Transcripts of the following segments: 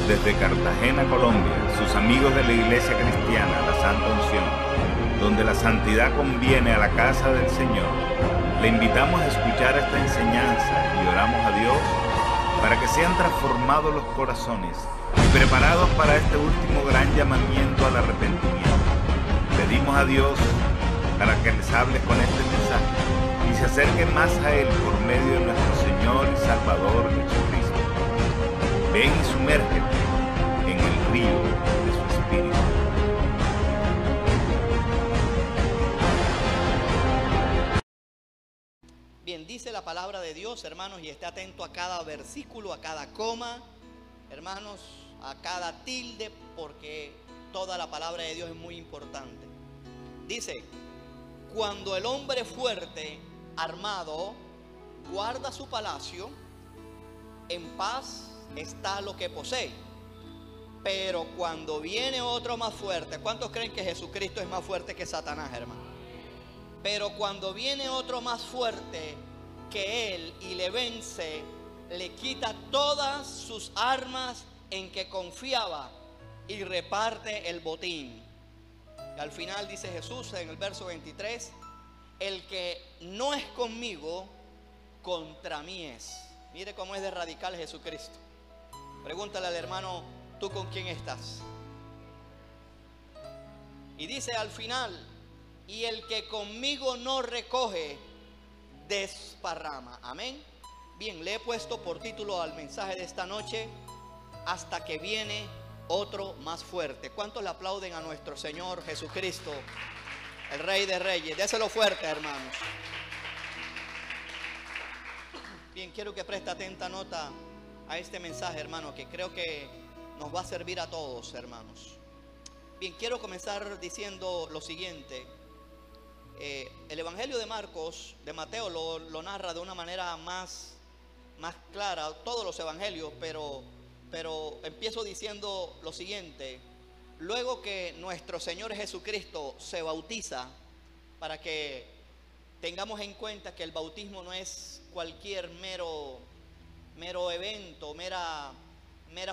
Desde Cartagena, Colombia, sus amigos de la Iglesia Cristiana, la Santa Unción, donde la santidad conviene a la casa del Señor, le invitamos a escuchar esta enseñanza y oramos a Dios para que sean transformados los corazones y preparados para este último gran llamamiento al arrepentimiento. Pedimos a Dios para que les hable con este mensaje y se acerquen más a Él por medio de nuestro Señor y Salvador Jesucristo. Ven y sumérgete en el río de su Espíritu. Bien, dice la palabra de Dios, hermanos, y esté atento a cada versículo, a cada coma, hermanos, a cada tilde, porque toda la palabra de Dios es muy importante. Dice: cuando el hombre fuerte, armado, guarda su palacio, en paz está lo que posee. Pero cuando viene otro más fuerte, ¿cuántos creen que Jesucristo es más fuerte que Satanás, hermano? Pero cuando viene otro más fuerte que él y le vence, le quita todas sus armas en que confiaba y reparte el botín. Y al final dice Jesús en el verso 23: el que no es conmigo, contra mí es. Mire cómo es de radical Jesucristo. Pregúntale al hermano: ¿tú con quién estás? Y dice al final: y el que conmigo no recoge, desparrama. Amén. Bien, le he puesto por título al mensaje de esta noche: hasta que viene otro más fuerte. ¿Cuántos le aplauden a nuestro Señor Jesucristo, el Rey de Reyes? Déselo fuerte, hermanos. Bien, quiero que preste atenta nota a este mensaje, hermano, que creo que nos va a servir a todos, hermanos. Bien, quiero comenzar diciendo lo siguiente. El Evangelio de Marcos, de Mateo, lo narra de una manera más clara, todos los evangelios, pero empiezo diciendo lo siguiente. Luego que nuestro Señor Jesucristo se bautiza, para que tengamos en cuenta que el bautismo no es cualquier mero evento, mera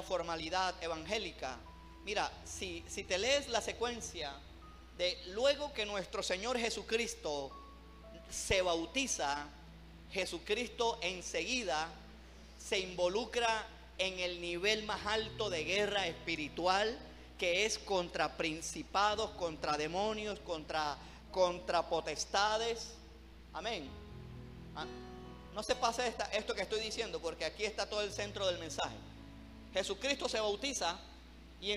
formalidad evangélica. Mira, si te lees la secuencia de luego que nuestro Señor Jesucristo se bautiza, Jesucristo enseguida se involucra en el nivel más alto de guerra espiritual, que es contra principados, contra demonios, contra potestades. Amén. No se pase esto que estoy diciendo, porque aquí está todo el centro del mensaje. Jesucristo se bautiza y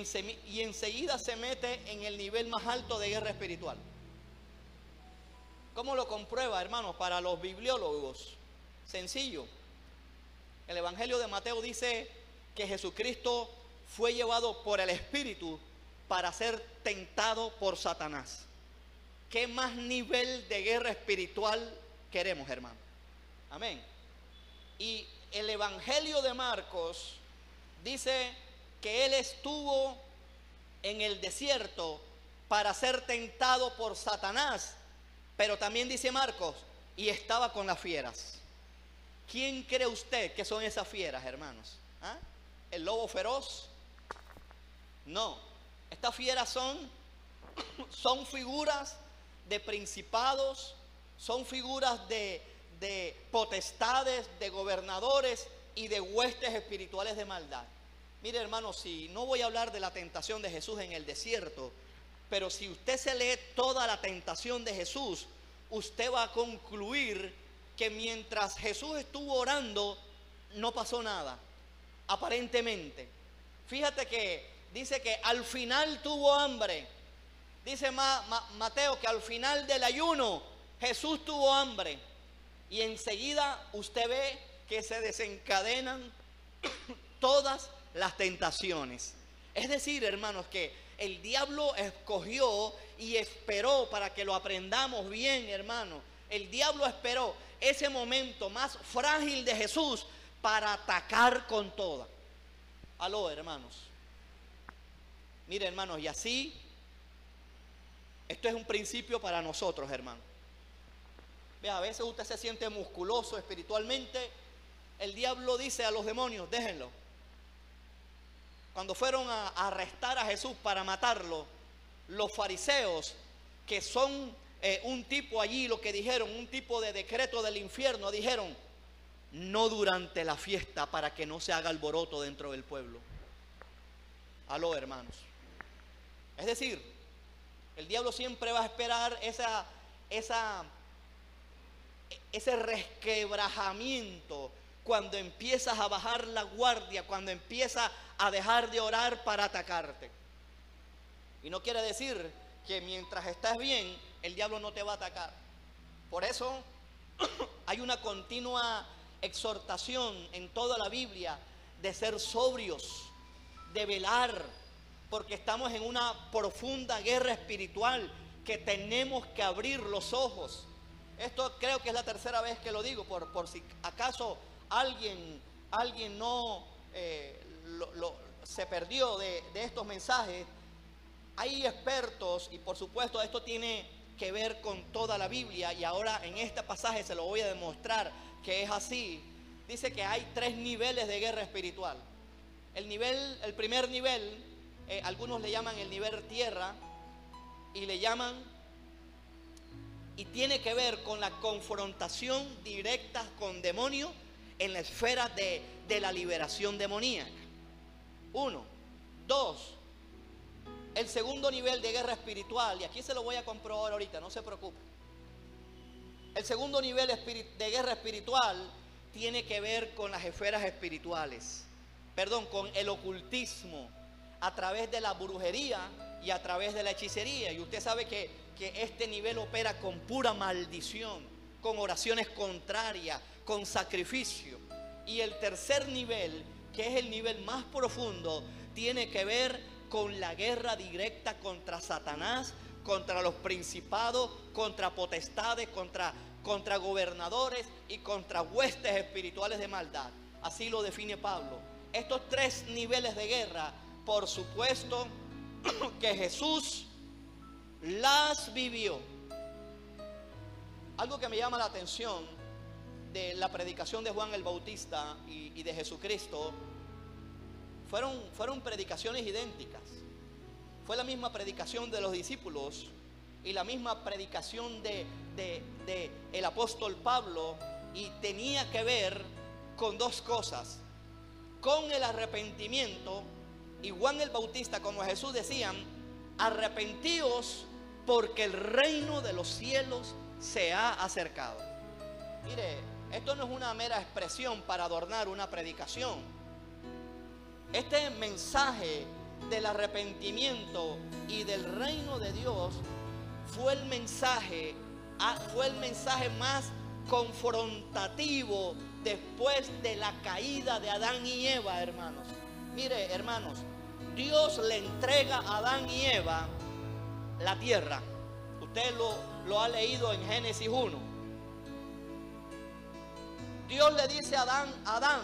enseguida se mete en el nivel más alto de guerra espiritual. ¿Cómo lo comprueba, hermanos? Para los bibliólogos, sencillo. El Evangelio de Mateo dice que Jesucristo fue llevado por el Espíritu para ser tentado por Satanás. ¿Qué más nivel de guerra espiritual queremos, hermano? Amén. Y el Evangelio de Marcos dice que él estuvo en el desierto para ser tentado por Satanás, pero también dice Marcos, y estaba con las fieras. ¿Quién cree usted que son esas fieras, hermanos? ¿Ah? ¿El lobo feroz? No, estas fieras son figuras de principados, son figuras de potestades, de gobernadores y de huestes espirituales de maldad. Mire, hermano, si no voy a hablar de la tentación de Jesús en el desierto, pero si usted se lee toda la tentación de Jesús, usted va a concluir que mientras Jesús estuvo orando, no pasó nada, aparentemente. Fíjate que dice que al final tuvo hambre. Dice Mateo que al final del ayuno Jesús tuvo hambre. Y enseguida usted ve que se desencadenan todas las tentaciones. Es decir, hermanos, que el diablo escogió y esperó, para que lo aprendamos bien, hermano. El diablo esperó ese momento más frágil de Jesús para atacar con toda. Aló, hermanos. Mire, hermanos, y así, esto es un principio para nosotros, hermano. Vea, a veces usted se siente musculoso espiritualmente. El diablo dice a los demonios: déjenlo. cuando fueron a arrestar a Jesús para matarlo, los fariseos, que son un tipo allí, lo que dijeron, un tipo de decreto del infierno, dijeron: no durante la fiesta, para que no se haga alboroto dentro del pueblo. Aló, hermanos. Es decir, el diablo siempre va a esperar ese resquebrajamiento cuando empiezas a bajar la guardia, cuando empiezas a dejar de orar para atacarte. Y no quiere decir que mientras estás bien, el diablo no te va a atacar. Por eso hay una continua exhortación en toda la Biblia de ser sobrios, de velar, porque estamos en una profunda guerra espiritual que tenemos que abrir los ojos. Esto creo que es la tercera vez que lo digo, por si acaso alguien no se perdió de estos mensajes. Hay expertos, y por supuesto esto tiene que ver con toda la Biblia, y ahora en este pasaje se lo voy a demostrar que es así. Dice que hay 3 niveles de guerra espiritual. El primer nivel, algunos le llaman el nivel tierra, y tiene que ver con la confrontación directa con demonios en la esfera de la liberación demoníaca. 1. 2. El segundo nivel de guerra espiritual, y aquí se lo voy a comprobar ahorita, no se preocupe. El segundo nivel de guerra espiritual tiene que ver con las esferas espirituales, con el ocultismo, a través de la brujería y a través de la hechicería. Y usted sabe que este nivel opera con pura maldición, con oraciones contrarias, con sacrificio. Y el tercer nivel, que es el nivel más profundo, tiene que ver con la guerra directa contra Satanás, contra los principados, contra potestades, contra gobernadores y contra huestes espirituales de maldad. Así lo define Pablo. Estos 3 niveles de guerra, por supuesto que Jesús las vivió. Algo que me llama la atención de la predicación de Juan el Bautista y de Jesucristo, fueron predicaciones idénticas. Fue la misma predicación de los discípulos y la misma predicación de el apóstol Pablo, y tenía que ver con 2 cosas: con el arrepentimiento. Y Juan el Bautista, como Jesús, decían: arrepentíos porque el reino de los cielos se ha acercado. Mire, esto no es una mera expresión para adornar una predicación. Este mensaje del arrepentimiento y del reino de Dios fue el mensaje más confrontativo después de la caída de Adán y Eva, hermanos. Mire, hermanos, Dios le entrega a Adán y Eva la tierra. Usted lo ha leído en Génesis 1. Dios le dice a Adán: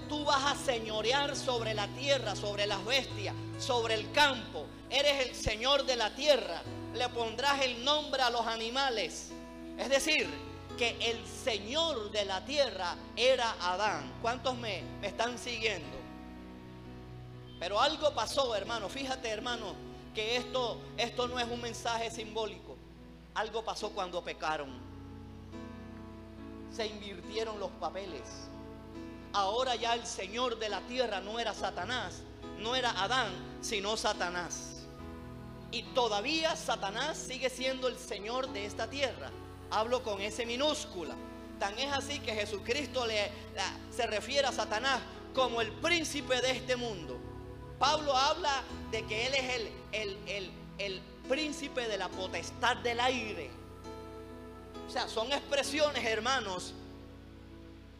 tú vas a señorear sobre la tierra, sobre las bestias, sobre el campo. Eres el Señor de la tierra. Le pondrás el nombre a los animales. Es decir, que el Señor de la tierra era Adán. ¿Cuántos me están siguiendo? Pero algo pasó, hermano. Fíjate, hermano, que esto no es un mensaje simbólico. Algo pasó cuando pecaron. Se invirtieron los papeles. Ahora ya el Señor de la tierra no era Satanás, no era Adán, sino Satanás. Y todavía Satanás sigue siendo el Señor de esta tierra. Hablo con S minúscula. Tan es así que Jesucristo se refiere a Satanás como el príncipe de este mundo. Pablo habla de que él es el príncipe de la potestad del aire. O sea, son expresiones, hermanos,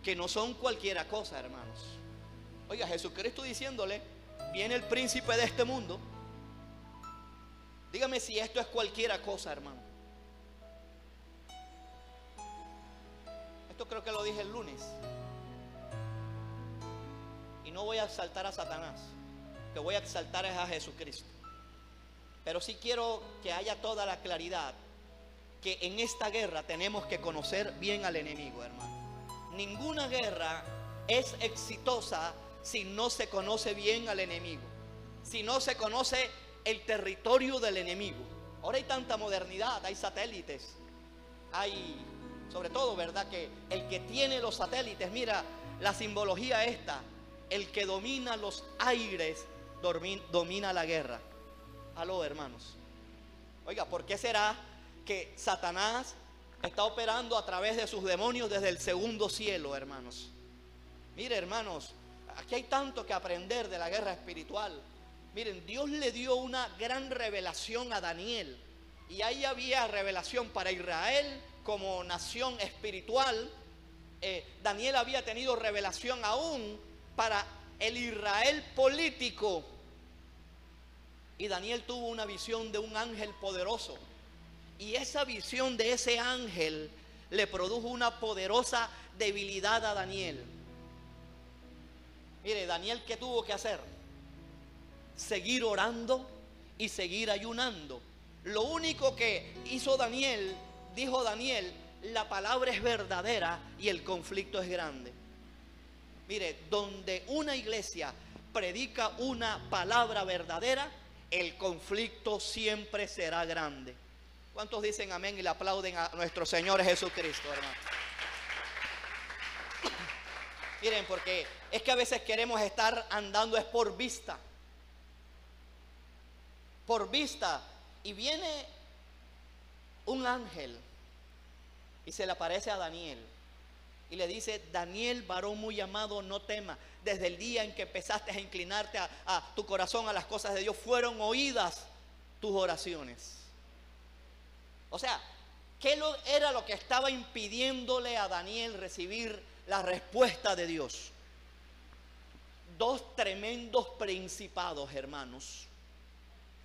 que no son cualquiera cosa, hermanos. Oiga, Jesucristo diciéndole: viene el príncipe de este mundo. Dígame si esto es cualquiera cosa, hermano. Esto creo que lo dije el lunes. Y no voy a exaltar a Satanás, que voy a exaltar es a Jesucristo. Pero sí quiero que haya toda la claridad que en esta guerra tenemos que conocer bien al enemigo, hermano. Ninguna guerra es exitosa si no se conoce bien al enemigo, si no se conoce el territorio del enemigo. Ahora hay tanta modernidad, hay satélites, hay, sobre todo, ¿verdad? Que el que tiene los satélites, mira la simbología esta, el que domina los aires domina la guerra. Aló, hermanos. Oiga, ¿por qué será que Satanás está operando a través de sus demonios desde el segundo cielo, hermanos? Mire, hermanos, aquí hay tanto que aprender de la guerra espiritual. Miren, Dios le dio una gran revelación a Daniel, y ahí había revelación para Israel como nación espiritual. Daniel había tenido revelación aún para el Israel político, y Daniel tuvo una visión de un ángel poderoso, y esa visión de ese ángel le produjo una poderosa debilidad a Daniel. Mire, Daniel, ¿qué tuvo que hacer? Seguir orando y seguir ayunando. Lo único que hizo Daniel, dijo Daniel, la palabra es verdadera y el conflicto es grande. Mire, donde una iglesia predica una palabra verdadera, el conflicto siempre será grande. ¿Cuántos dicen amén y le aplauden a nuestro Señor Jesucristo, hermano? Miren, porque es que a veces queremos estar andando es por vista. Por vista. Y viene un ángel y se le aparece a Daniel y le dice: Daniel, varón muy amado, no temas. Desde el día en que empezaste a inclinarte a tu corazón a las cosas de Dios, fueron oídas tus oraciones. O sea, ¿qué era lo que estaba impidiéndole a Daniel recibir la respuesta de Dios? Dos tremendos principados, hermanos.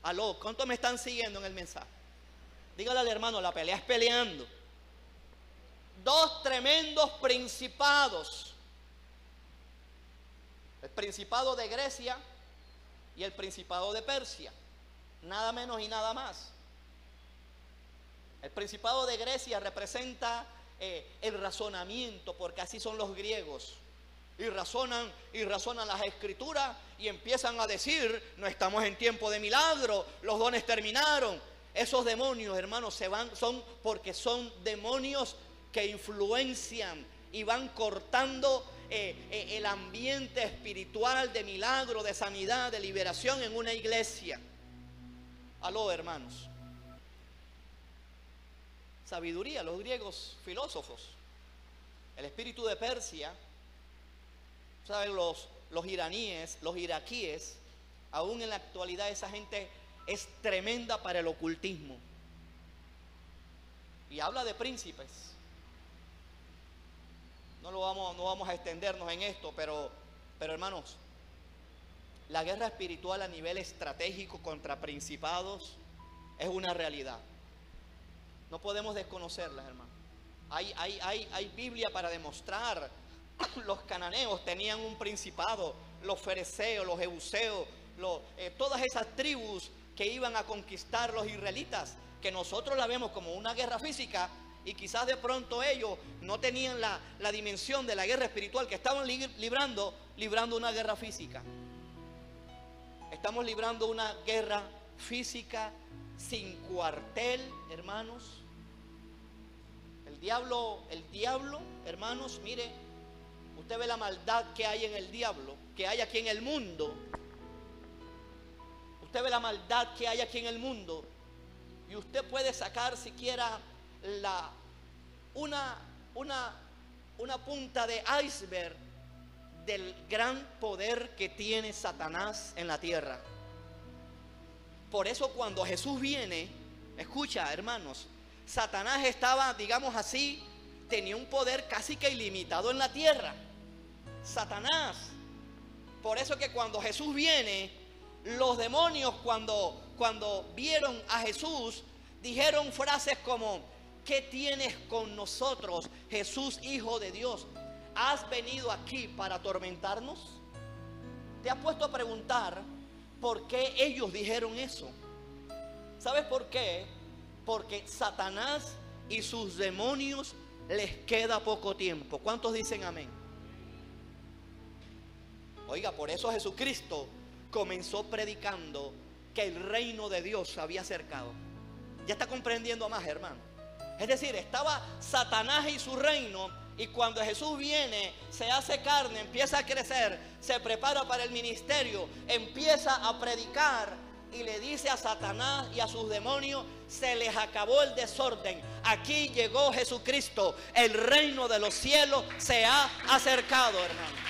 Aló, ¿cuántos me están siguiendo en el mensaje? Dígale al hermano, la pelea es peleando. Dos tremendos principados. El principado de Grecia y el principado de Persia. Nada menos y nada más. El principado de Grecia representa el razonamiento, porque así son los griegos. Y razonan las escrituras y empiezan a decir: no estamos en tiempo de milagro, los dones terminaron. Esos demonios, hermanos, son porque son demonios que influencian y van cortando el ambiente espiritual de milagro, de sanidad, de liberación en una iglesia. Aló, hermanos. Sabiduría, los griegos filósofos. El espíritu de Persia, ¿saben? Los iraníes, los iraquíes, aún en la actualidad esa gente es tremenda para el ocultismo. Y habla de príncipes. No vamos a extendernos en esto, pero hermanos, la guerra espiritual a nivel estratégico contra principados es una realidad. No podemos desconocerlas, hermano. Hay Biblia para demostrar. Los cananeos tenían un principado, los fereceos, los jebuseos, todas esas tribus que iban a conquistar los israelitas, que nosotros la vemos como una guerra física, y quizás de pronto ellos no tenían la dimensión de la guerra espiritual, que estaban librando una guerra física. Estamos librando una guerra física sin cuartel, hermanos. El diablo, hermanos, mire, usted ve la maldad que hay en el diablo, que hay aquí en el mundo. Usted ve la maldad que hay aquí en el mundo, y usted puede sacar siquiera una punta de iceberg del gran poder que tiene Satanás en la tierra. Por eso cuando Jesús viene, escucha, hermanos, Satanás estaba, digamos así, tenía un poder casi que ilimitado en la tierra. Satanás. Por eso que cuando Jesús viene, los demonios cuando vieron a Jesús, dijeron frases como: ¿qué tienes con nosotros, Jesús, Hijo de Dios? ¿Has venido aquí para atormentarnos? ¿Te has puesto a preguntar por qué ellos dijeron eso? ¿Sabes por qué? Porque Satanás y sus demonios les queda poco tiempo. ¿Cuántos dicen amén? Oiga, por eso Jesucristo comenzó predicando que el reino de Dios se había acercado. Ya está comprendiendo más, hermano. Es decir, estaba Satanás y su reino, y cuando Jesús viene, se hace carne, empieza a crecer, se prepara para el ministerio, empieza a predicar y le dice a Satanás y a sus demonios: se les acabó el desorden, aquí llegó Jesucristo, el reino de los cielos se ha acercado, hermano.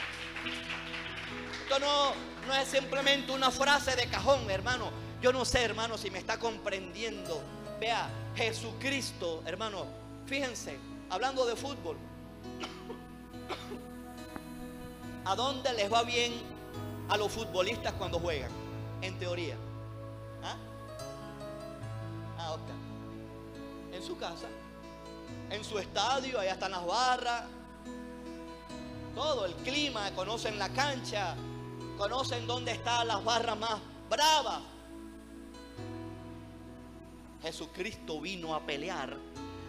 Esto no es simplemente una frase de cajón, hermano. Yo no sé, hermano, si me está comprendiendo. Vea, Jesucristo, hermano, fíjense, hablando de fútbol, ¿a dónde les va bien a los futbolistas cuando juegan? En teoría. Ok. En su casa, en su estadio, allá están las barras, todo el clima, conocen la cancha, conocen dónde están las barras más bravas. Jesucristo vino a pelear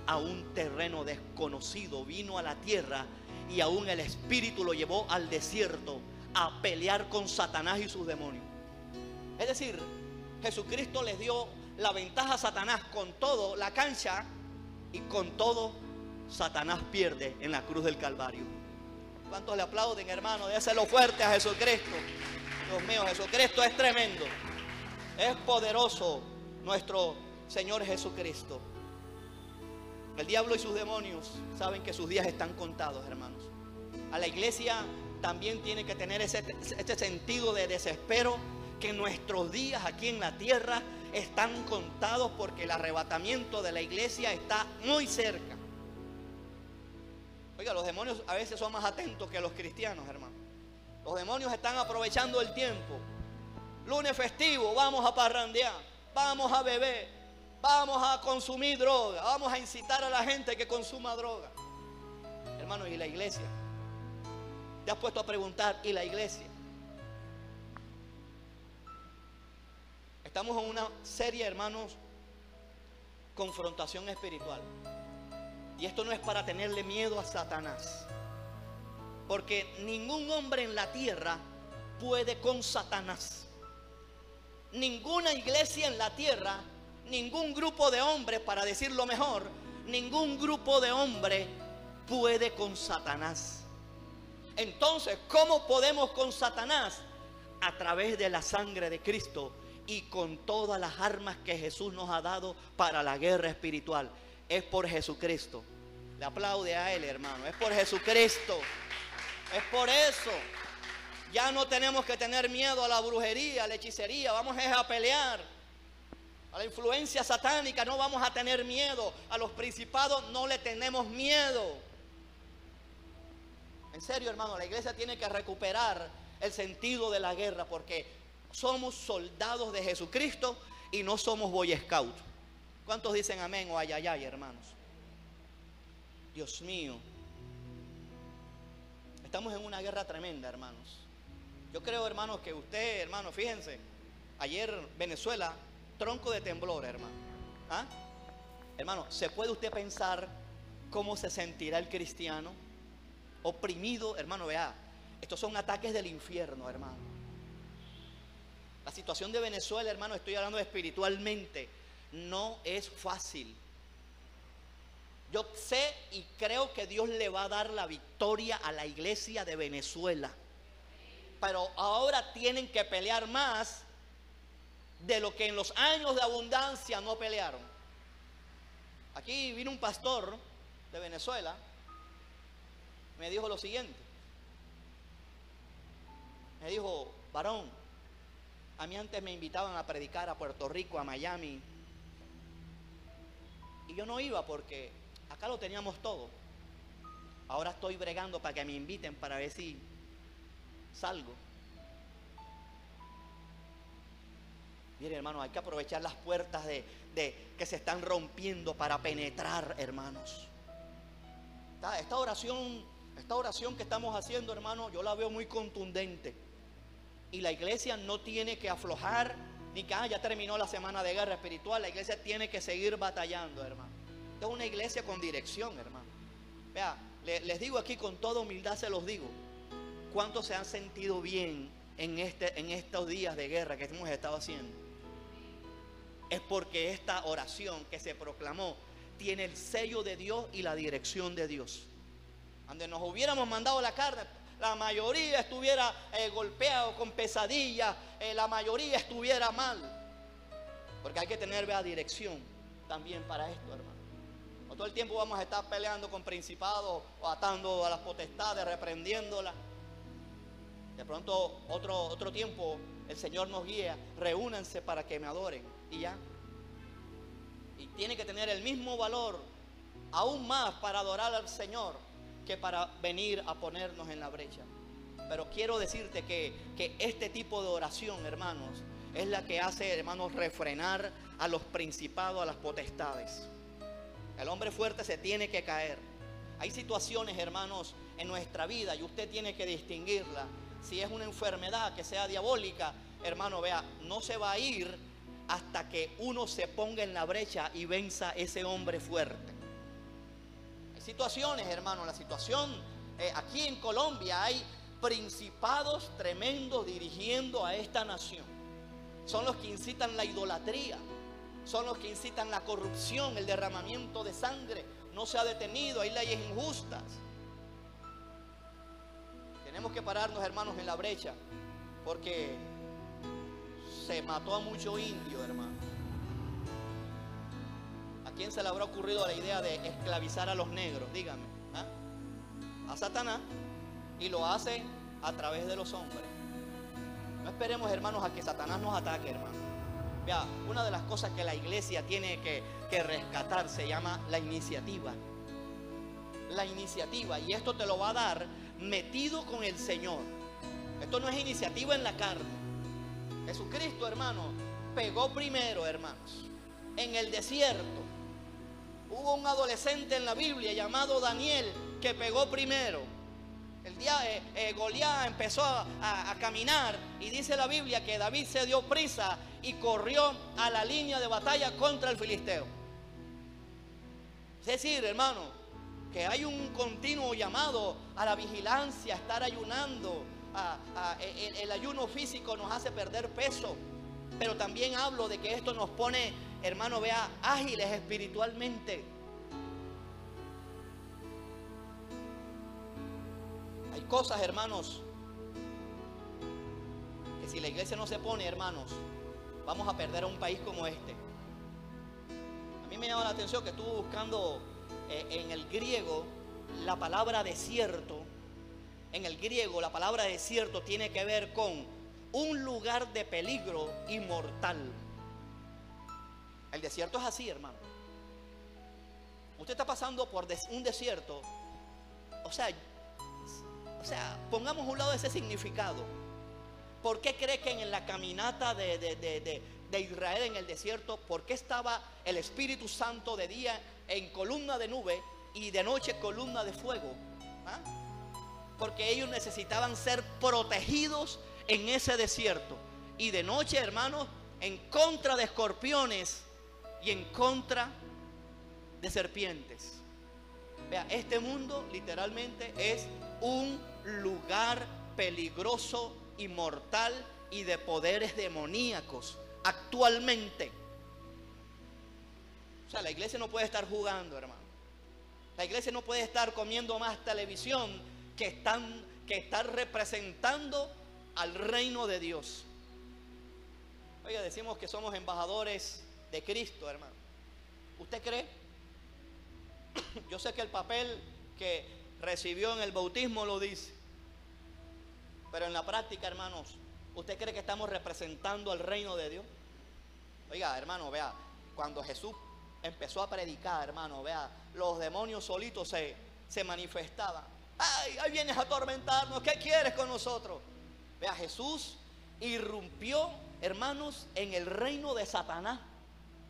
a un terreno desconocido, vino a la tierra, y aún el Espíritu lo llevó al desierto a pelear con Satanás y sus demonios. Es decir, Jesucristo les dio la ventaja a Satanás con todo la cancha, y con todo Satanás pierde en la cruz del Calvario. ¿Cuántos le aplauden, hermano? Déselo fuerte a Jesucristo. Dios mío, Jesucristo es tremendo, es poderoso nuestro Señor Jesucristo. El diablo y sus demonios saben que sus días están contados, hermanos. A la iglesia también tiene que tener este sentido de desespero, que nuestros días aquí en la tierra están contados, porque el arrebatamiento de la iglesia está muy cerca. Oiga, los demonios a veces son más atentos que los cristianos, hermano. Los demonios están aprovechando el tiempo. Lunes festivo, vamos a parrandear, vamos a beber, vamos a consumir droga, vamos a incitar a la gente que consuma droga. Hermano, ¿y la iglesia? ¿Te has puesto a preguntar, ¿y la iglesia? Estamos en una serie, hermanos, confrontación espiritual. Y esto no es para tenerle miedo a Satanás, porque ningún hombre en la tierra puede con Satanás. Ninguna iglesia en la tierra, ningún grupo de hombres, para decirlo mejor, ningún grupo de hombres puede con Satanás. Entonces, ¿cómo podemos con Satanás? A través de la sangre de Cristo y con todas las armas que Jesús nos ha dado para la guerra espiritual. Es por Jesucristo. Le aplaude a él, hermano. Es por Jesucristo. Es por eso. Ya no tenemos que tener miedo a la brujería, a la hechicería. Vamos a pelear. A la influencia satánica no vamos a tener miedo. A los principados no le tenemos miedo. En serio, hermano, la iglesia tiene que recuperar el sentido de la guerra, porque somos soldados de Jesucristo y no somos Boy Scout. ¿Cuántos dicen amén o ay, ay, ay, hermanos? Dios mío. Estamos en una guerra tremenda, hermanos. Yo creo, hermanos, que usted, hermano, fíjense, ayer Venezuela, tronco de temblor, hermano. ¿Ah? Hermano, ¿se puede usted pensar cómo se sentirá el cristiano? Oprimido, hermano, vea, estos son ataques del infierno, hermano. La situación de Venezuela, hermano, estoy hablando espiritualmente, no es fácil. Yo sé y creo que Dios le va a dar la victoria a la iglesia de Venezuela, pero ahora tienen que pelear más de lo que en los años de abundancia no pelearon. Aquí vino un pastor de Venezuela, me dijo lo siguiente. Me dijo: varón, a mí antes me invitaban a predicar a Puerto Rico, a Miami, y yo no iba porque acá lo teníamos todo. Ahora estoy bregando para que me inviten para ver si salgo. Mire, hermano, hay que aprovechar las puertas que se están rompiendo para penetrar, hermanos. Esta oración que estamos haciendo, hermano, yo la veo muy contundente. Y la iglesia no tiene que aflojar, ni que ya terminó la semana de guerra espiritual. La iglesia tiene que seguir batallando, hermano. Esta es una iglesia con dirección, hermano. Vea, les digo aquí con toda humildad, se los digo. ¿cuántos se han sentido bien en estos días de guerra que hemos estado haciendo? Es porque esta oración que se proclamó tiene el sello de Dios y la dirección de Dios. Donde nos hubiéramos mandado la carne, la mayoría estuviera golpeado con pesadillas, la mayoría estuviera mal. Porque hay que tener la dirección también para esto, hermano. No todo el tiempo vamos a estar peleando con principados o atando a las potestades, reprendiéndolas. De pronto otro tiempo el Señor nos guía, reúnanse para que me adoren y ya. Y tiene que tener el mismo valor, aún más para adorar al Señor que para venir a ponernos en la brecha. Pero quiero decirte que este tipo de oración, hermanos, es la que hace, hermanos, refrenar a los principados, a las potestades. El hombre fuerte se tiene que caer. Hay situaciones, hermanos, en nuestra vida y usted tiene que distinguirla. Si es una enfermedad que sea diabólica, hermano, vea, no se va a ir hasta que uno se ponga en la brecha y venza ese hombre fuerte. Hay situaciones, hermano, la situación aquí en Colombia hay principados tremendos dirigiendo a esta nación. Son los que incitan la idolatría, son los que incitan la corrupción, el derramamiento de sangre. No se ha detenido, hay leyes injustas. Tenemos que pararnos, hermanos, en la brecha, porque se mató a mucho indio, hermano. ¿A quién se le habrá ocurrido la idea de esclavizar a los negros? Dígame. A Satanás. Y lo hace a través de los hombres. No esperemos, hermanos, a que Satanás nos ataque, hermano. Vea, una de las cosas que la iglesia tiene que rescatar se llama la iniciativa. La iniciativa. Y esto te lo va a dar metido con el Señor. Esto no es iniciativa en la carne. Jesucristo, hermano, pegó primero, hermanos. En el desierto hubo un adolescente en la Biblia llamado Daniel que pegó primero. El día Goliat empezó a caminar y dice la Biblia que David se dio prisa y corrió a la línea de batalla contra el filisteo. Es decir, hermano, que hay un continuo llamado a la vigilancia, a estar ayunando. El ayuno físico nos hace perder peso, pero también hablo de que esto nos pone, hermano, vea, ágiles espiritualmente. Hay cosas, hermanos, que si la iglesia no se pone, hermanos, vamos a perder a un país como este. A mí me llama la atención que estuve buscando en el griego la palabra desierto. En el griego la palabra desierto tiene que ver con un lugar de peligro y mortal. El desierto es así, hermano. Usted está pasando por un desierto. O sea, pongamos a un lado ese significado. ¿Por qué cree que en la caminata de Israel en el desierto, por qué estaba el Espíritu Santo de día en columna de nube y de noche columna de fuego? Porque ellos necesitaban ser protegidos en ese desierto. Y de noche, hermanos, en contra de escorpiones y en contra de serpientes. Vea, este mundo literalmente es un lugar peligroso y mortal y de poderes demoníacos actualmente. O sea, la iglesia no puede estar jugando, hermano. La iglesia no puede estar comiendo más televisión que estar representando al reino de Dios. Oiga, decimos que somos embajadores de Cristo, hermano. ¿Usted cree? Yo sé que el papel que recibió en el bautismo lo dice, pero en la práctica, hermanos, ¿usted cree que estamos representando al reino de Dios? Oiga, hermano, vea, cuando Jesús empezó a predicar, hermano, vea, los demonios solitos se manifestaban. ¡Ay, ahí vienes a atormentarnos! ¿Qué quieres con nosotros? Vea, Jesús irrumpió, hermanos, en el reino de Satanás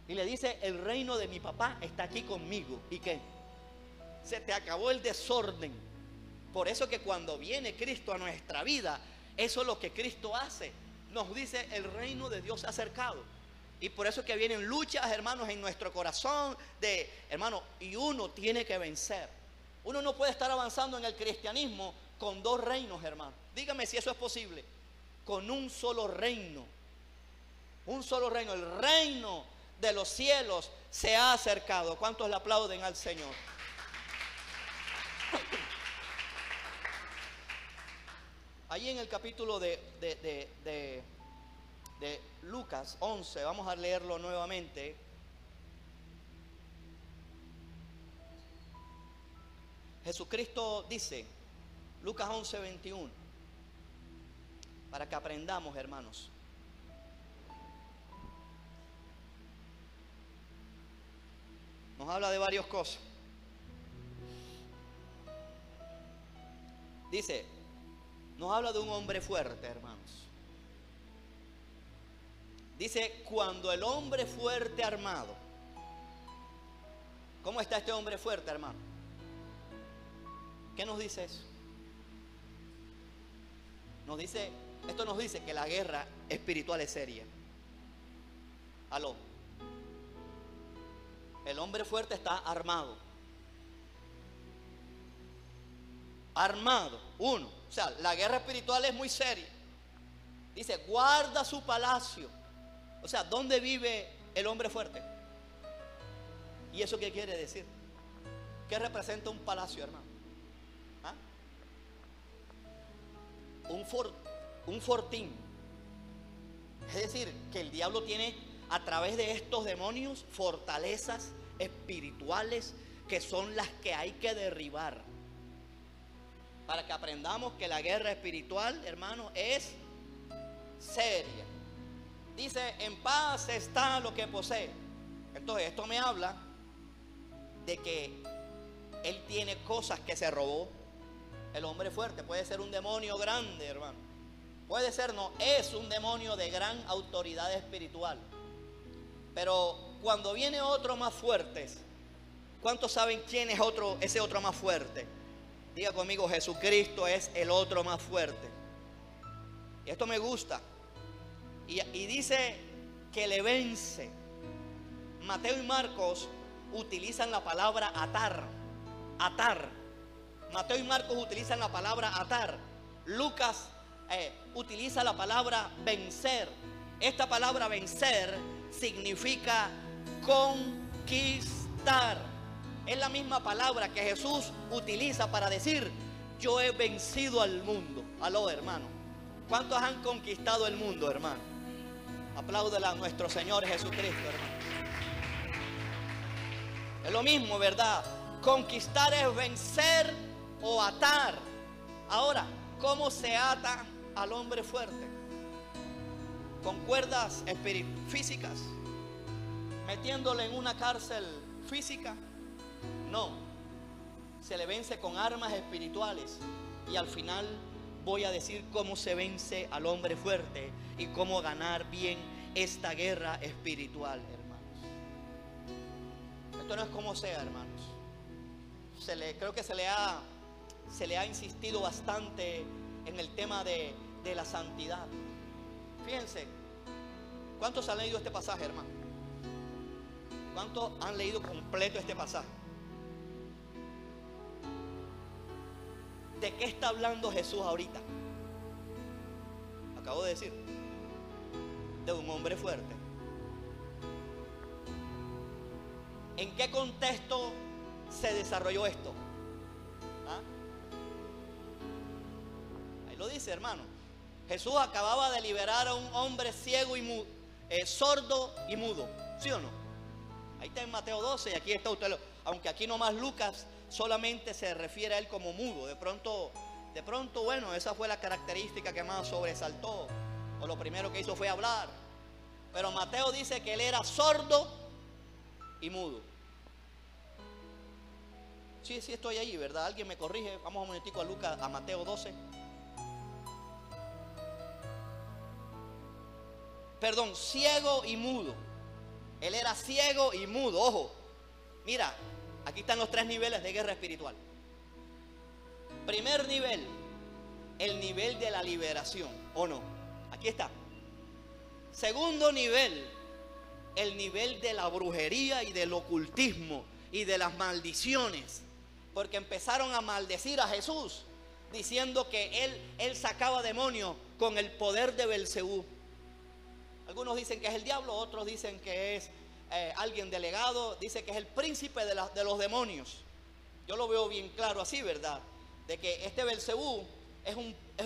y le dice: el reino de mi papá está aquí conmigo. ¿Y qué? Se te acabó el desorden. Por eso que cuando viene Cristo a nuestra vida, eso es lo que Cristo hace. Nos dice: el reino de Dios se ha acercado. Y por eso que vienen luchas, hermanos, en nuestro corazón hermano, y uno tiene que vencer. Uno no puede estar avanzando en el cristianismo con dos reinos, hermano. Dígame si eso es posible. Con un solo reino. Un solo reino. El reino de los cielos se ha acercado. ¿Cuántos le aplauden al Señor? Allí en el capítulo de Lucas 11, vamos a leerlo nuevamente. Jesucristo dice, Lucas 11, 21, para que aprendamos, hermanos. Nos habla de varias cosas. Dice, nos habla de un hombre fuerte, hermanos. Dice, cuando el hombre fuerte armado. ¿Cómo está este hombre fuerte, hermano? ¿Qué nos dice eso? Esto nos dice que la guerra espiritual es seria. Aló. El hombre fuerte está armado. Armado, uno. O sea, la guerra espiritual es muy seria. Dice, guarda su palacio. O sea, ¿dónde vive el hombre fuerte? ¿Y eso qué quiere decir? ¿Qué representa un palacio, hermano? ¿Ah? Un fortín. Es decir, que el diablo tiene a través de estos demonios fortalezas espirituales que son las que hay que derribar. Para que aprendamos que la guerra espiritual, hermano, es seria. Dice, en paz está lo que posee. Entonces esto me habla de que él tiene cosas que se robó. El hombre fuerte puede ser un demonio grande, hermano. Puede ser, no, es un demonio de gran autoridad espiritual. Pero cuando viene otro más fuerte, ¿cuántos saben quién es ese otro más fuerte? Diga conmigo, Jesucristo es el otro más fuerte. Y esto me gusta. Y dice que le vence. Mateo y Marcos utilizan la palabra atar. Atar. Mateo y Marcos utilizan la palabra atar. Lucas utiliza la palabra vencer. Esta palabra vencer significa conquistar. Es la misma palabra que Jesús utiliza para decir, yo he vencido al mundo. Aló, hermano. ¿Cuántos han conquistado el mundo, hermano? Apláudela a nuestro Señor Jesucristo, hermano. Es lo mismo, ¿verdad? Conquistar es vencer o atar. Ahora, ¿cómo se ata al hombre fuerte? ¿Con cuerdas físicas? ¿Metiéndole en una cárcel física? No. Se le vence con armas espirituales. Y al final voy a decir cómo se vence al hombre fuerte y cómo ganar bien esta guerra espiritual, hermanos. Esto no es como sea, hermanos. Creo que se le ha insistido bastante en el tema de la santidad. Fíjense, ¿cuántos han leído este pasaje, hermano? ¿Cuántos han leído completo este pasaje? ¿De qué está hablando Jesús ahorita? Acabo de decir, de un hombre fuerte. ¿En qué contexto se desarrolló esto? ¿Ah? Ahí lo dice, hermano. Jesús acababa de liberar a un hombre ciego y mudo, sordo y mudo, ¿sí o no? Ahí está en Mateo 12 y aquí está usted. Aunque aquí nomás Lucas solamente se refiere a él como mudo. De pronto, bueno, esa fue la característica que más sobresaltó. O lo primero que hizo fue hablar. Pero Mateo dice que él era sordo y mudo. Sí, estoy ahí, ¿verdad? Alguien me corrige. Vamos un momentico a Mateo 12. Perdón, ciego y mudo. Él era ciego y mudo. Ojo, mira, aquí están los 3 niveles de guerra espiritual. Primer nivel, el nivel de la liberación, ¿o no? Aquí está. Segundo nivel, el nivel de la brujería y del ocultismo y de las maldiciones. Porque empezaron a maldecir a Jesús. diciendo que él sacaba demonios con el poder de Belcebú. Algunos dicen que es el diablo, otros dicen que es alguien delegado, dice que es el príncipe de los demonios. Yo lo veo bien claro así, ¿verdad? De que este Belcebú es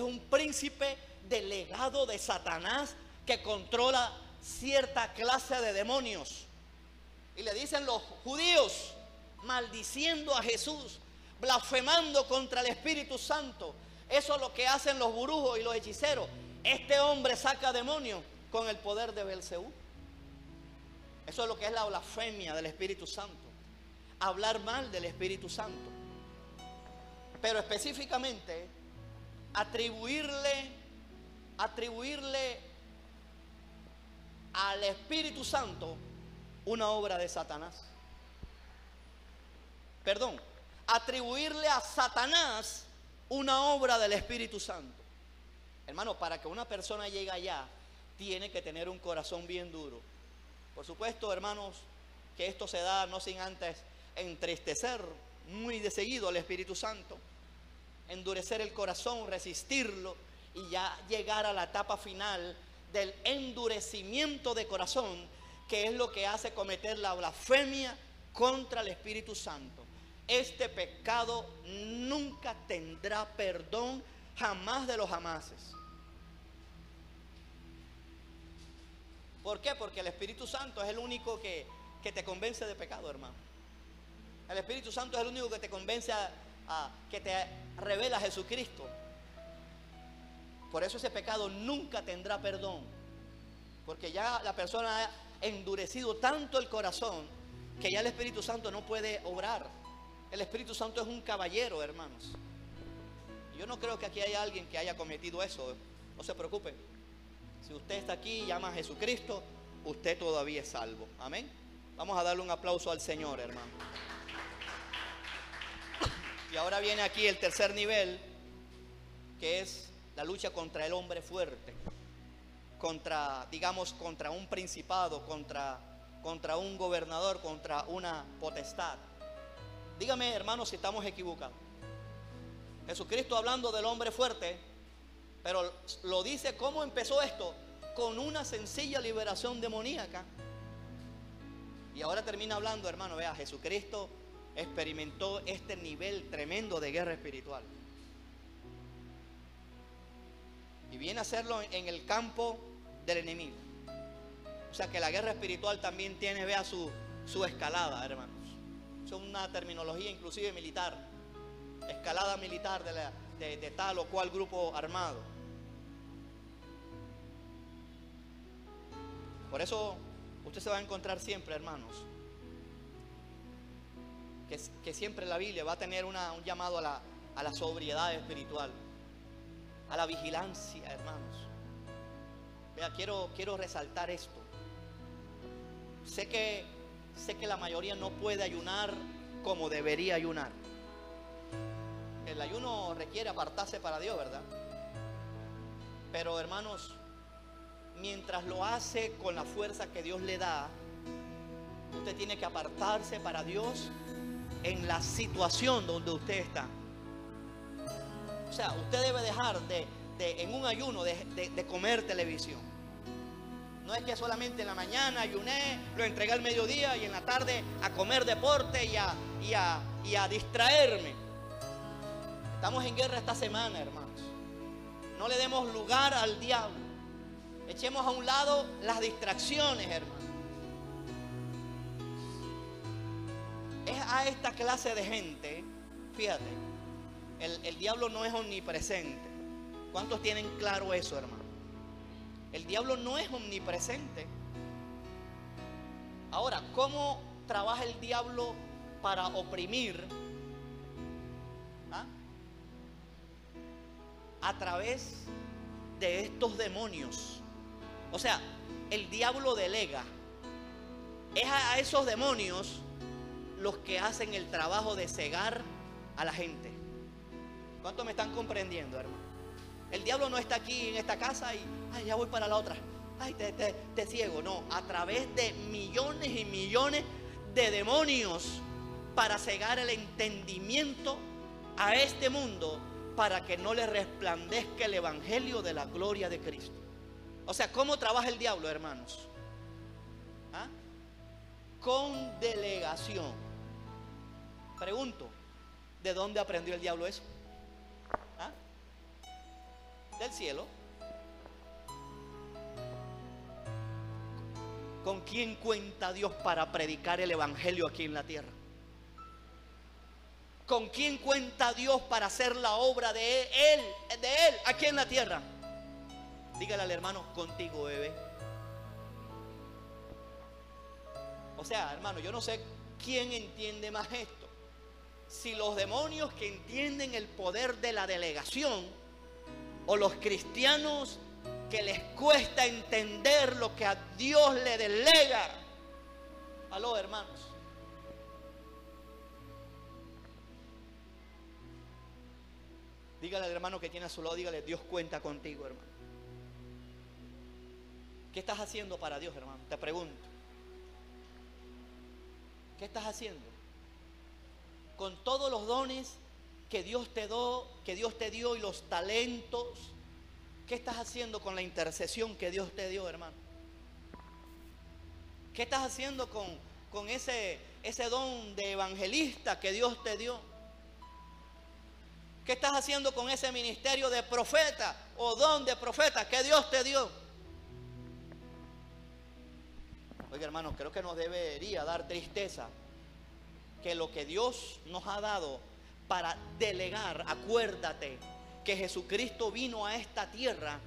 un príncipe delegado de Satanás que controla cierta clase de demonios. Y le dicen los judíos, maldiciendo a Jesús, blasfemando contra el Espíritu Santo. Eso es lo que hacen los brujos y los hechiceros. Este hombre saca demonios con el poder de Belcebú. Eso es lo que es la blasfemia del Espíritu Santo. Hablar mal del Espíritu Santo. Pero específicamente atribuirle al Espíritu Santo una obra de Satanás. Perdón, atribuirle a Satanás una obra del Espíritu Santo. Hermano, para que una persona llegue allá, tiene que tener un corazón bien duro. Por supuesto, hermanos, que esto se da no sin antes entristecer muy de seguido al Espíritu Santo, endurecer el corazón, resistirlo y ya llegar a la etapa final del endurecimiento de corazón, que es lo que hace cometer la blasfemia contra el Espíritu Santo. Este pecado nunca tendrá perdón, jamás de los jamases. ¿Por qué? Porque el Espíritu Santo es el único que te convence de pecado, hermano. El Espíritu Santo es el único que te convence que te revela a Jesucristo. Por eso ese pecado nunca tendrá perdón, porque ya la persona ha endurecido tanto el corazón que ya el Espíritu Santo no puede obrar. El Espíritu Santo es un caballero, hermanos. Yo no creo que aquí haya alguien que haya cometido eso. No se preocupe. Si usted está aquí y llama a Jesucristo, usted todavía es salvo. Amén. Vamos a darle un aplauso al Señor, hermano. Y ahora viene aquí el tercer nivel, que es la lucha contra el hombre fuerte, contra un principado, contra un gobernador, contra una potestad. Dígame, hermanos, si estamos equivocados. Jesucristo hablando del hombre fuerte, pero lo dice, ¿cómo empezó esto? Con una sencilla liberación demoníaca. Y ahora termina hablando, hermano, vea, Jesucristo experimentó este nivel tremendo de guerra espiritual. Y viene a hacerlo en el campo del enemigo. O sea que la guerra espiritual también tiene, vea, su escalada, hermanos. Es una terminología inclusive militar. Escalada militar de tal o cual grupo armado. Por eso usted se va a encontrar siempre, hermanos, que siempre la Biblia va a tener un llamado a la sobriedad espiritual, a la vigilancia, hermanos. Vea, quiero resaltar esto. Sé que la mayoría no puede ayunar como debería ayunar. El ayuno requiere apartarse para Dios, ¿verdad? Pero, hermanos, mientras lo hace con la fuerza que Dios le da, usted tiene que apartarse para Dios en la situación donde usted está. O sea, usted debe dejar en un ayuno de comer televisión. No es que solamente en la mañana ayuné, lo entregué al mediodía y en la tarde a comer deporte y a distraerme. Estamos en guerra esta semana, hermanos. No le demos lugar al diablo. Echemos a un lado las distracciones, hermanos. Es a esta clase de gente, fíjate, el diablo no es omnipresente. ¿Cuántos tienen claro eso, hermano? El diablo no es omnipresente. Ahora, ¿cómo trabaja el diablo para oprimir? A través de estos demonios. O sea, el diablo delega. Es a esos demonios los que hacen el trabajo de cegar a la gente. ¿Cuántos me están comprendiendo, hermano? El diablo no está aquí en esta casa y ya voy para la otra. Te ciego. No, a través de millones y millones de demonios para cegar el entendimiento a este mundo, para que no le resplandezca el evangelio de la gloria de Cristo. O sea, ¿cómo trabaja el diablo, hermanos? ¿Ah? Con delegación. Pregunto, ¿de dónde aprendió el diablo eso? ¿Ah? Del cielo. ¿Con quién cuenta Dios para predicar el evangelio aquí en la tierra? ¿Con quién cuenta Dios para hacer la obra de Él aquí en la tierra? Dígale al hermano, contigo, bebé. O sea, hermano, yo no sé quién entiende más esto. Si los demonios que entienden el poder de la delegación, o los cristianos que les cuesta entender lo que a Dios le delega. Aló, hermanos. Dígale al hermano que tiene a su lado, dígale, Dios cuenta contigo, hermano. ¿Qué estás haciendo para Dios, hermano? Te pregunto. ¿Qué estás haciendo? Con todos los dones que Dios te dio y los talentos, ¿qué estás haciendo con la intercesión que Dios te dio, hermano? ¿Qué estás haciendo con ese don de evangelista que Dios te dio? ¿Qué estás haciendo con ese ministerio de profeta o don de profeta que Dios te dio? Oiga, hermano, creo que nos debería dar tristeza que lo que Dios nos ha dado para delegar, acuérdate que Jesucristo vino a esta tierra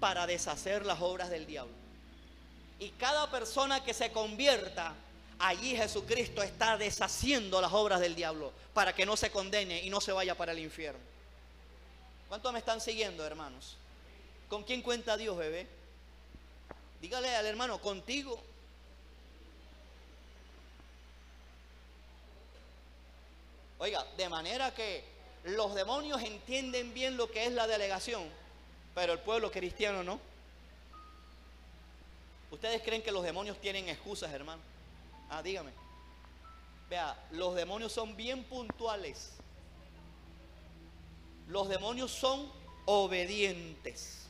para deshacer las obras del diablo. Y cada persona que se convierta, allí Jesucristo está deshaciendo las obras del diablo para que no se condene y no se vaya para el infierno. ¿Cuántos me están siguiendo, hermanos? ¿Con quién cuenta Dios, bebé? Dígale al hermano, contigo. Oiga, de manera que los demonios entienden bien lo que es la delegación, pero el pueblo cristiano no. ¿Ustedes creen que los demonios tienen excusas, hermano? Ah, dígame. Vea, los demonios son bien puntuales. Los demonios son obedientes.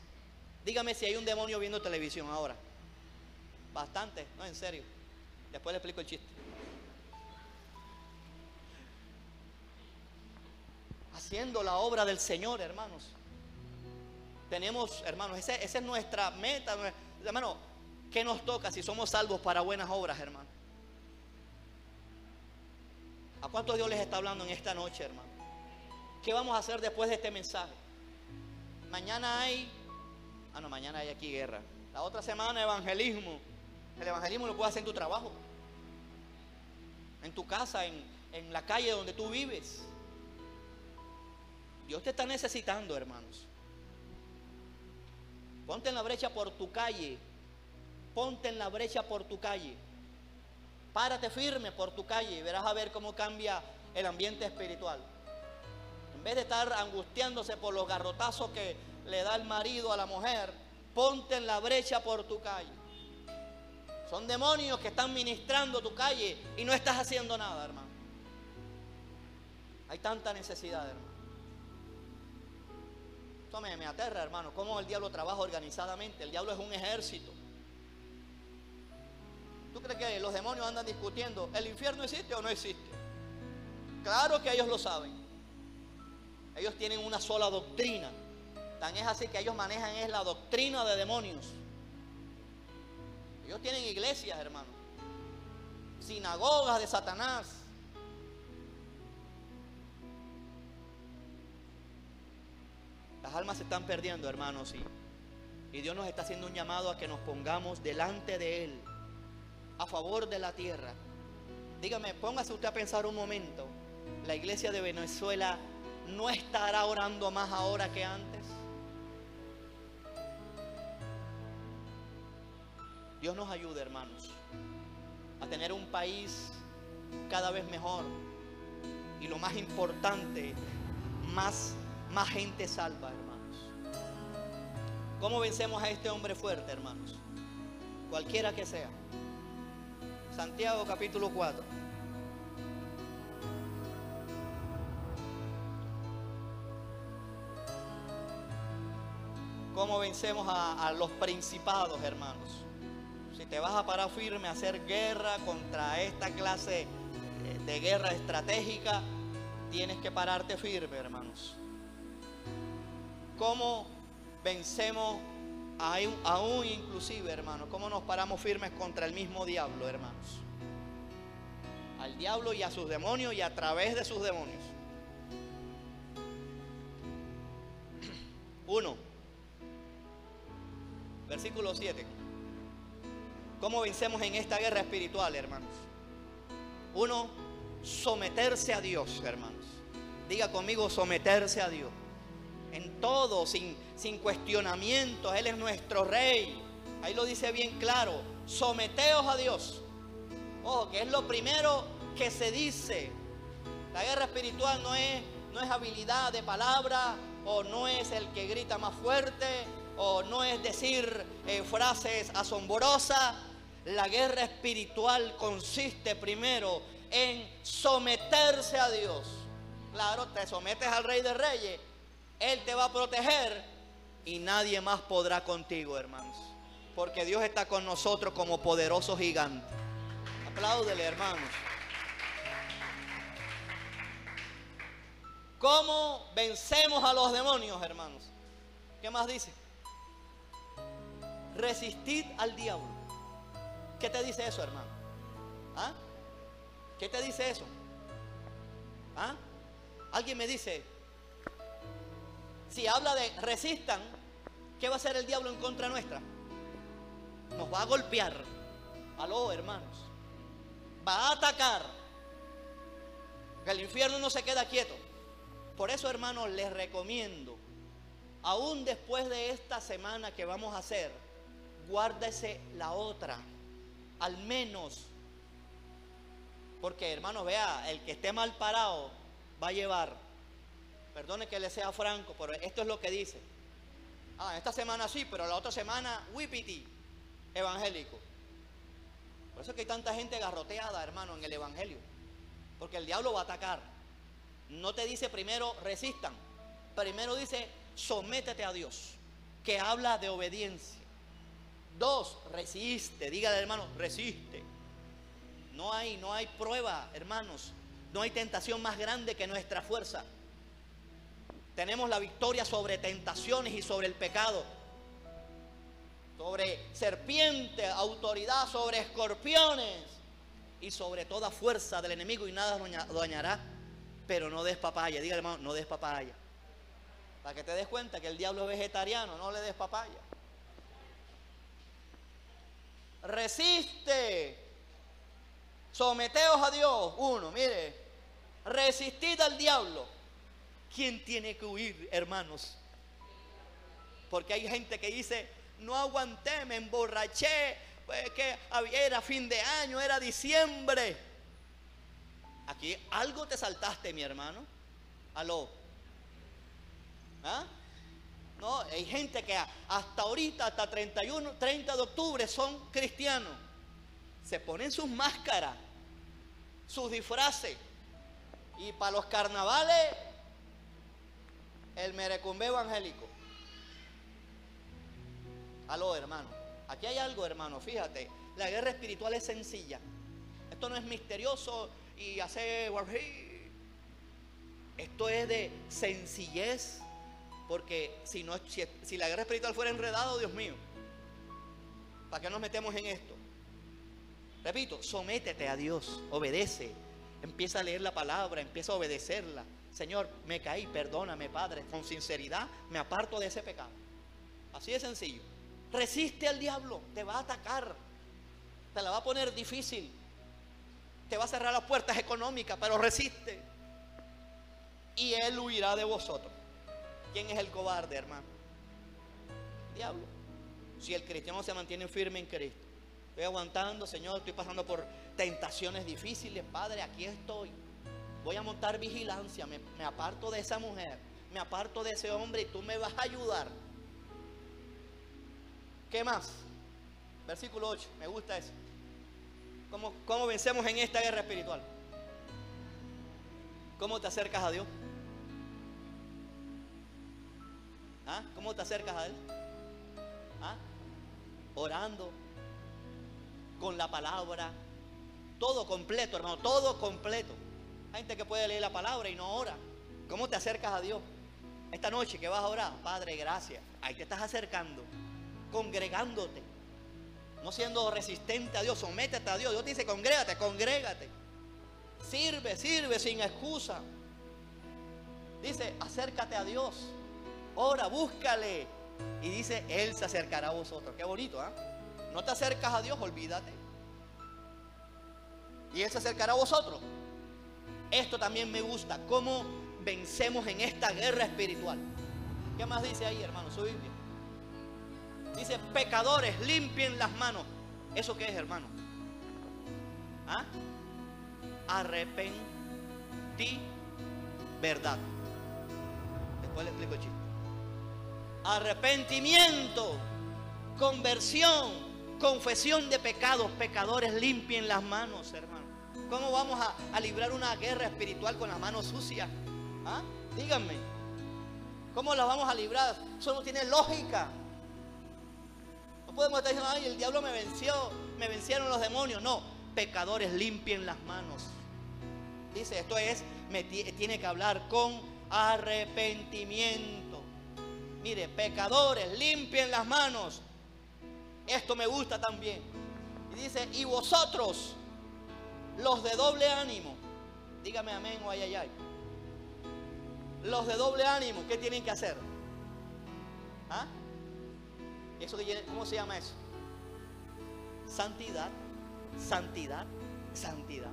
Dígame si hay un demonio viendo televisión ahora. Bastante, no, en serio. Después le explico el chiste. Haciendo la obra del Señor, hermanos. Tenemos, hermanos, esa es nuestra meta. Hermano, ¿qué nos toca si somos salvos para buenas obras, hermano? ¿A cuántos Dios les está hablando en esta noche, hermano? ¿Qué vamos a hacer después de este mensaje? Mañana hay aquí guerra. La otra semana evangelismo. El evangelismo lo puedes hacer en tu trabajo, en tu casa, en la calle donde tú vives. Dios te está necesitando, hermanos. Ponte en la brecha por tu calle. Ponte en la brecha por tu calle. Párate firme por tu calle y verás a ver cómo cambia el ambiente espiritual. En vez de estar angustiándose por los garrotazos que le da el marido a la mujer, ponte en la brecha por tu calle. Son demonios que están ministrando tu calle y no estás haciendo nada, hermano. Hay tanta necesidad, hermano. Esto me aterra, hermano, cómo el diablo trabaja organizadamente. El diablo es un ejército. ¿Tú crees que los demonios andan discutiendo, ¿el infierno existe o no existe? Claro que ellos lo saben. Ellos tienen una sola doctrina. Tan es así que ellos manejan es la doctrina de demonios. Ellos tienen iglesias, hermano. Sinagogas de Satanás. Las almas se están perdiendo, hermanos, y Dios nos está haciendo un llamado a que nos pongamos delante de Él, a favor de la tierra. Dígame, póngase usted a pensar un momento. La iglesia de Venezuela no estará orando más ahora que antes. Dios nos ayude, hermanos, a tener un país cada vez mejor. Y lo más importante, más gente salva, hermanos. ¿Cómo vencemos a este hombre fuerte, hermanos? Cualquiera que sea. Santiago capítulo 4. ¿Cómo vencemos a los principados, hermanos? Si te vas a parar firme a hacer guerra contra esta clase de guerra estratégica, tienes que pararte firme, hermanos. ¿Cómo vencemos aún inclusive, hermanos? ¿Cómo nos paramos firmes contra el mismo diablo, hermanos? Al diablo y a sus demonios y a través de sus demonios. 1, versículo 7. ¿Cómo vencemos en esta guerra espiritual, hermanos? 1, someterse a Dios, hermanos. Diga conmigo, someterse a Dios. En todo, sin cuestionamientos. Él es nuestro rey. Ahí lo dice bien claro. Someteos a Dios. Ojo, que es lo primero que se dice. La guerra espiritual no es habilidad de palabra, o no es el que grita más fuerte, o no es decir frases asombrosas. La guerra espiritual consiste primero en someterse a Dios. Claro, te sometes al Rey de Reyes, Él te va a proteger y nadie más podrá contigo, hermanos, porque Dios está con nosotros como poderoso gigante. Apláudele, hermanos. ¿Cómo vencemos a los demonios, hermanos? ¿Qué más dice? Resistid al diablo. ¿Qué te dice eso, hermano? ¿Ah? ¿Qué te dice eso? ¿Ah? Alguien me dice, si habla de resistan, ¿qué va a hacer el diablo en contra nuestra? Nos va a golpear. Aló, hermanos. Va a atacar. Que el infierno no se queda quieto. Por eso, hermanos, les recomiendo, aún después de esta semana que vamos a hacer, guárdese la otra. Al menos, porque, hermanos, vea, el que esté mal parado va a llevar, perdone que le sea franco, pero esto es lo que dice. Esta semana sí, pero la otra semana, wipiti, evangélico. Por eso es que hay tanta gente garroteada, hermano, en el evangelio, porque el diablo va a atacar. No te dice primero resistan, primero dice sométete a Dios, que habla de obediencia. 2, resiste. Dígale, hermano, resiste. No hay prueba, hermanos. No hay tentación más grande que nuestra fuerza. Tenemos la victoria sobre tentaciones y sobre el pecado, sobre serpiente, autoridad sobre escorpiones y sobre toda fuerza del enemigo, y nada nos dañará. Pero no des papaya. Dígale, hermano, no des papaya. Para que te des cuenta que el diablo es vegetariano, no le des papaya. Resiste. Someteos a Dios. 1, mire. Resistid al diablo. ¿Quién tiene que huir, hermanos? Porque hay gente que dice, no aguanté, me emborraché, pues que era fin de año, era diciembre. Aquí algo te saltaste, mi hermano. Aló. ¿Ah? No, hay gente que hasta ahorita, hasta 30 de octubre son cristianos. Se ponen sus máscaras, sus disfraces. Y para los carnavales, el merecumbe evangélico. Aló, hermano. Aquí hay algo, hermano, fíjate. La guerra espiritual es sencilla. Esto no es misterioso y hacer... Esto es de sencillez. Porque si la guerra espiritual fuera enredado, Dios mío, ¿para qué nos metemos en esto? Repito, sométete a Dios, obedece, empieza a leer la palabra, empieza a obedecerla. Señor, me caí, perdóname, Padre, con sinceridad me aparto de ese pecado. Así de sencillo. Resiste al diablo, te va a atacar, te la va a poner difícil, te va a cerrar las puertas económicas, pero resiste y Él huirá de vosotros. ¿Quién es el cobarde, hermano? El diablo. Si el cristiano se mantiene firme en Cristo. Estoy aguantando, Señor, estoy pasando por tentaciones difíciles, Padre, aquí estoy. Voy a montar vigilancia, me aparto de esa mujer, me aparto de ese hombre y tú me vas a ayudar. ¿Qué más? Versículo 8, me gusta eso. ¿Cómo vencemos en esta guerra espiritual? ¿Cómo te acercas a Dios? ¿Ah? ¿Cómo te acercas a Él? ¿Ah? Orando, con la palabra, todo completo, hermano, todo completo. Hay gente que puede leer la palabra y no ora. ¿Cómo te acercas a Dios? Esta noche que vas a orar, Padre, gracias. Ahí te estás acercando, congregándote, no siendo resistente a Dios. Sométete a Dios. Dios te dice, congrégate, congrégate. Sirve, sirve sin excusa. Dice, acércate a Dios, ora, búscale. Y dice, Él se acercará a vosotros. Qué bonito, ¿eh? No te acercas a Dios, olvídate. Y Él se acercará a vosotros. Esto también me gusta, cómo vencemos en esta guerra espiritual. ¿Qué más dice ahí, hermano, su Biblia? Dice, pecadores, limpien las manos. ¿Eso qué es, hermano? ¿Ah? verdad. Después le explico el chiste. Arrepentimiento, conversión, confesión de pecados. Pecadores, limpien las manos, hermano. ¿Cómo vamos a librar una guerra espiritual con las manos sucias? ¿Ah? Díganme, ¿cómo las vamos a librar? Eso no tiene lógica. No podemos estar diciendo, ay, el diablo me venció, me vencieron los demonios. No, pecadores, limpien las manos. Dice, esto es, tiene que hablar con arrepentimiento. Mire, pecadores, limpien las manos. Esto me gusta también. Y dice, y vosotros, los de doble ánimo. Dígame amén o ay, ay, ay. Los de doble ánimo, ¿qué tienen que hacer? ¿Ah? ¿Eso que, cómo se llama eso? Santidad, santidad, santidad.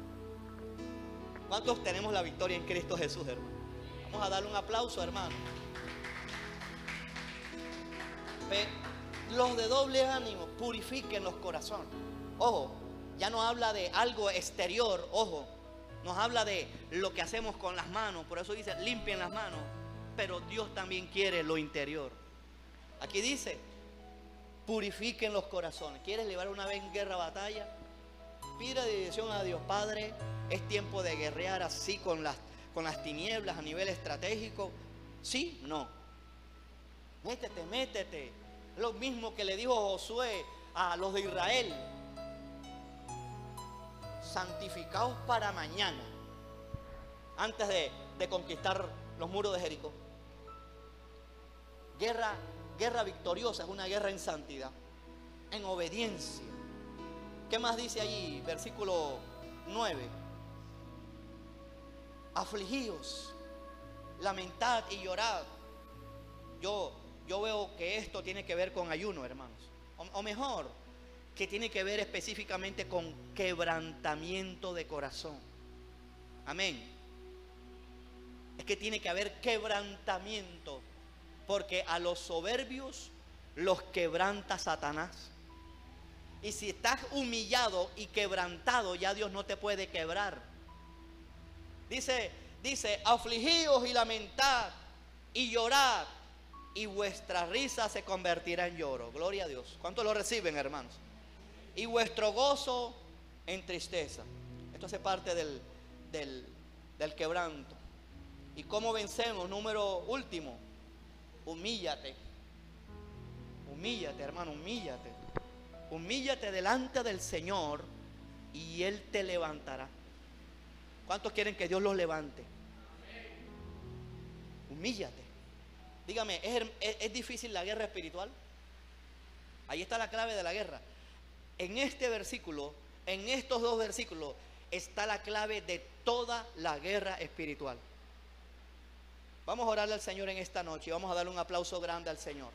¿Cuántos tenemos la victoria en Cristo Jesús, hermano? Vamos a darle un aplauso, hermano. Los de doble ánimo, purifiquen los corazones. Ojo, ya no habla de algo exterior, ojo. Nos habla de lo que hacemos con las manos. Por eso dice, limpien las manos. Pero Dios también quiere lo interior. Aquí dice, purifiquen los corazones. ¿Quieres llevar una vez en guerra, batalla? Pida dirección a Dios. Padre, es tiempo de guerrear así con las tinieblas a nivel estratégico. ¿Sí? No. Métete, métete. Lo mismo que le dijo Josué a los de Israel. Santificaos para mañana, antes de conquistar los muros de Jericó. Guerra victoriosa es una guerra en santidad, en obediencia. ¿Qué más dice allí? Versículo 9. Afligíos, lamentad y llorad. Yo veo que esto tiene que ver con ayuno, hermanos. O mejor, que tiene que ver específicamente con quebrantamiento de corazón. Amén. Es que tiene que haber quebrantamiento, porque a los soberbios los quebranta Satanás. Y si estás humillado y quebrantado, ya Dios no te puede quebrar. Dice, afligíos y lamentad y llorad, y vuestra risa se convertirá en lloro. Gloria a Dios. ¿Cuántos lo reciben, hermanos? Y vuestro gozo en tristeza. Esto hace parte del quebranto. ¿Y cómo vencemos? Número último, humíllate. Humíllate, hermano, humíllate. Humíllate delante del Señor y Él te levantará. ¿Cuántos quieren que Dios los levante? Humíllate. Dígame, ¿es difícil la guerra espiritual? Ahí está la clave de la guerra. En este versículo, en estos dos versículos, está la clave de toda la guerra espiritual. Vamos a orarle al Señor en esta noche y vamos a darle un aplauso grande al Señor.